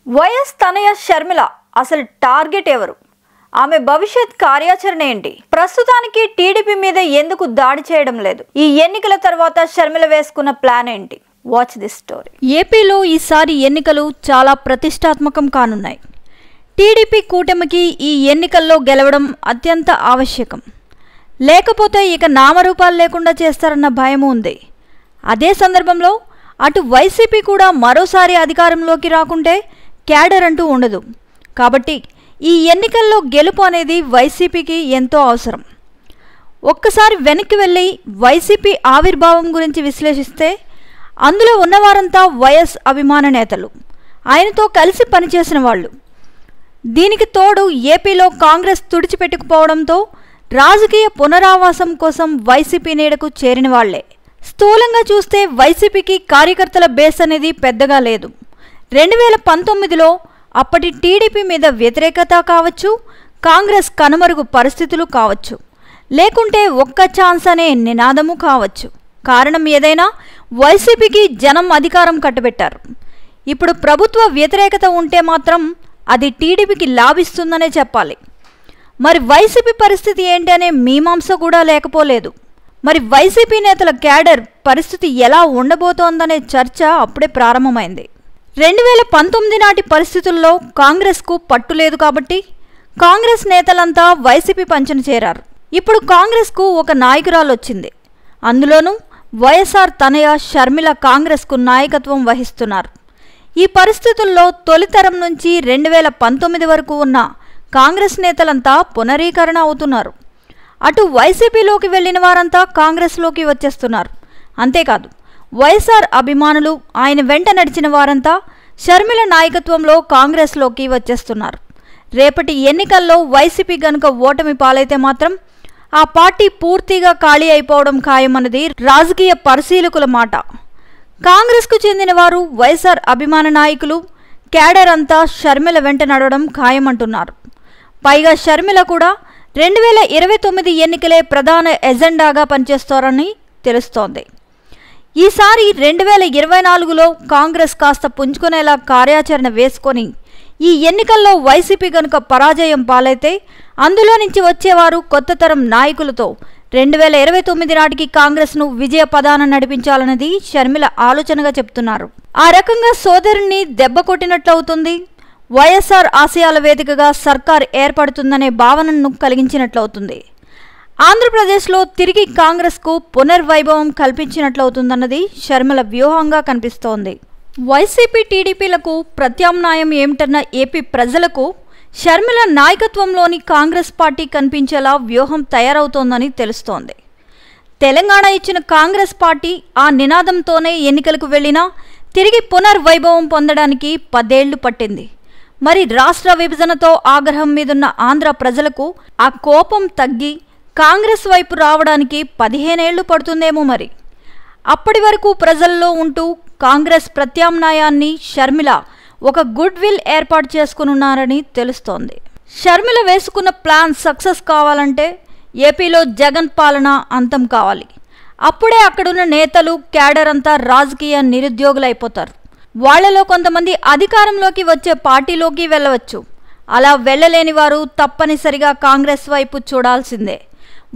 YS తనయ షర్మిల అసలు target ఎవరు? ఆమె భవిష్యత్ కార్యాచరణ ఏంటి? ప్రస్తుతానికి టీడీపీ మీద ఎందుకు దాడి చేయడం లేదు? ఈ ఎన్నికల తర్వాత షర్మిల వేసుకున్న ప్లాన్ ఏంటి? Watch this story. ఏపీలో ఈసారి ఎన్నికలు చాలా ప్రతిష్టాత్మకం కానున్నాయి. టీడీపీ కూటమికి ఈ ఎన్నికల్లో గెలవడం అత్యంత ఆవశ్యకం. లేకపోతే ఇక నామరూపాలు లేకుండా చేస్తారన్న భయం ఉంది. అదే సందర్భంలో అటు వైసీపీ కూడా మరోసారి అధికారంలోకి రాకుంటే క్యాడర్ అంటూ ఉండదు. కాబట్టి ఈ ఎన్నికల్లో గెలుపు అనేది వైసీపీకి ఎంతో అవసరం. ఒక్కసారి వెనక్కి వెళ్ళి వైసీపీ ఆవిర్భావం గురించి విశ్లేషిస్తే అందులో ఉన్నవారంతా వైఎస్ అభిమాన నేతలు, ఆయనతో కలిసి పనిచేసిన వాళ్ళు. దీనికి తోడు ఏపీలో కాంగ్రెస్ తుడిచిపెట్టుకుపోవడంతో రాజకీయ పునరావాసం కోసం వైసీపీ నీడకు చేరిన వాళ్లే. స్థూలంగా చూస్తే వైసీపీకి కార్యకర్తల బేస్ అనేది పెద్దగా లేదు. 2019లో అప్పటి టీడీపీ మీద వ్యతిరేకత కావచ్చు, కాంగ్రెస్ కనుమరుగు పరిస్థితులు కావచ్చు, లేకుంటే ఒక్క ఛాన్స్ అనే నినాదము కావచ్చు. కారణం ఏదైనా వైసీపీకి జనం అధికారం కట్టబెట్టారు. ఇప్పుడు ప్రభుత్వ వ్యతిరేకత ఉంటే మాత్రం అది టీడీపీకి లాభిస్తుందనే చెప్పాలి. మరి వైసీపీ పరిస్థితి ఏంటి అనే మీమాంస కూడా లేకపోలేదు. మరి వైసీపీ నేతల క్యాడర్ పరిస్థితి ఎలా ఉండబోతోందనే చర్చ అప్పుడే ప్రారంభమైంది. 2019 నాటి పరిస్థితుల్లో కాంగ్రెస్కు పట్టు లేదు కాబట్టి కాంగ్రెస్ నేతలంతా వైసీపీ పంచన చేరారు. ఇప్పుడు కాంగ్రెస్కు ఒక నాయకురాలు వచ్చింది. అందులోనూ వైఎస్ఆర్ తనయ షర్మిల కాంగ్రెస్కు నాయకత్వం వహిస్తున్నారు. ఈ పరిస్థితుల్లో తొలితరం నుంచి 2019 వరకు ఉన్న కాంగ్రెస్ నేతలంతా పునరీకరణ అవుతున్నారు. అటు వైసీపీలోకి వెళ్లిన వారంతా కాంగ్రెస్లోకి వచ్చేస్తున్నారు. అంతేకాదు, వైఎస్ఆర్ అభిమానులు, ఆయన వెంట నడిచిన వారంతా షర్మిల నాయకత్వంలో కాంగ్రెస్లోకి వచ్చేస్తున్నారు. రేపటి ఎన్నికల్లో వైసీపీ గనుక ఓటమి పాలైతే మాత్రం ఆ పార్టీ పూర్తిగా ఖాళీ అయిపోవడం ఖాయమన్నది రాజకీయ పరిశీలకుల మాట. కాంగ్రెస్కు చెందిన వారు, వైఎస్ఆర్ అభిమాన నాయకులు, క్యాడర్ అంతా షర్మిల వెంట నడవడం ఖాయమంటున్నారు. పైగా షర్మిల కూడా 2029 ఎన్నికలే ప్రధాన ఎజెండాగా పనిచేస్తారని తెలుస్తోంది. ఈసారి 2024లో కాంగ్రెస్ కాస్త పుంజుకునేలా కార్యాచరణ వేసుకొని ఈ ఎన్నికల్లో వైసీపీ గనుక పరాజయం పాలైతే అందులో నుంచి వచ్చేవారు కొత్త తరం నాయకులతో 2029 నాటికి కాంగ్రెస్ను విజయ పదాన నడిపించాలన్నది షర్మిల ఆలోచనగా చెప్తున్నారు. ఆ రకంగా సోదరుణ్ణి దెబ్బ కొట్టినట్లవుతుంది. వైఎస్ఆర్ ఆశయాల వేదికగా సర్కార్ ఏర్పడుతుందనే భావనను కలిగించినట్లవుతుంది. ఆంధ్రప్రదేశ్లో తిరిగి కాంగ్రెస్కు పునర్వైభవం కల్పించినట్లవుతుందన్నది షర్మిల వ్యూహంగా కనిపిస్తోంది. వైసీపీ టీడీపీలకు ప్రత్యామ్నాయం ఏమిటన్న ఏపీ ప్రజలకు షర్మిల నాయకత్వంలోని కాంగ్రెస్ పార్టీ కనిపించేలా వ్యూహం తయారవుతోందని తెలుస్తోంది. తెలంగాణ ఇచ్చిన కాంగ్రెస్ పార్టీ ఆ నినాదంతోనే ఎన్నికలకు వెళ్లినా తిరిగి పునర్వైభవం పొందడానికి 10 ఏళ్లు పట్టింది. మరి రాష్ట్ర విభజనతో ఆగ్రహం మీదున్న ఆంధ్ర ప్రజలకు ఆ కోపం తగ్గి కాంగ్రెస్ వైపు రావడానికి 15 ఏళ్లు పడుతుందేమో. మరి అప్పటి వరకు ప్రజల్లో ఉంటూ కాంగ్రెస్ ప్రత్యామ్నాయాన్ని షర్మిల ఒక గుడ్ విల్ ఏర్పాటు చేసుకున్నారని తెలుస్తోంది. షర్మిల వేసుకున్న ప్లాన్ సక్సెస్ కావాలంటే ఏపీలో జగన్ పాలన అంతం కావాలి. అప్పుడే అక్కడున్న నేతలు, క్యాడర్ అంతా రాజకీయ నిరుద్యోగులైపోతారు. వాళ్లలో కొంతమంది అధికారంలోకి వచ్చే పార్టీలోకి వెళ్ళవచ్చు. అలా వెళ్ళలేని వారు తప్పనిసరిగా కాంగ్రెస్ వైపు చూడాల్సిందే.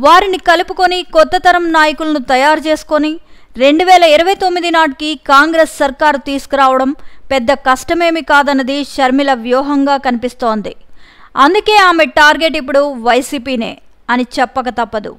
వారిని కలుపుకొని కొత్త తరం నాయకులను తయారు చేసుకొని 2029 నాటికి కాంగ్రెస్ సర్కారు తీసుకురావడం పెద్ద కష్టమేమి కాదన్నది షర్మిల వ్యూహంగా కనిపిస్తోంది. అందుకే ఆమె టార్గెట్ ఇప్పుడు వైసీపీనే అని చెప్పక తప్పదు.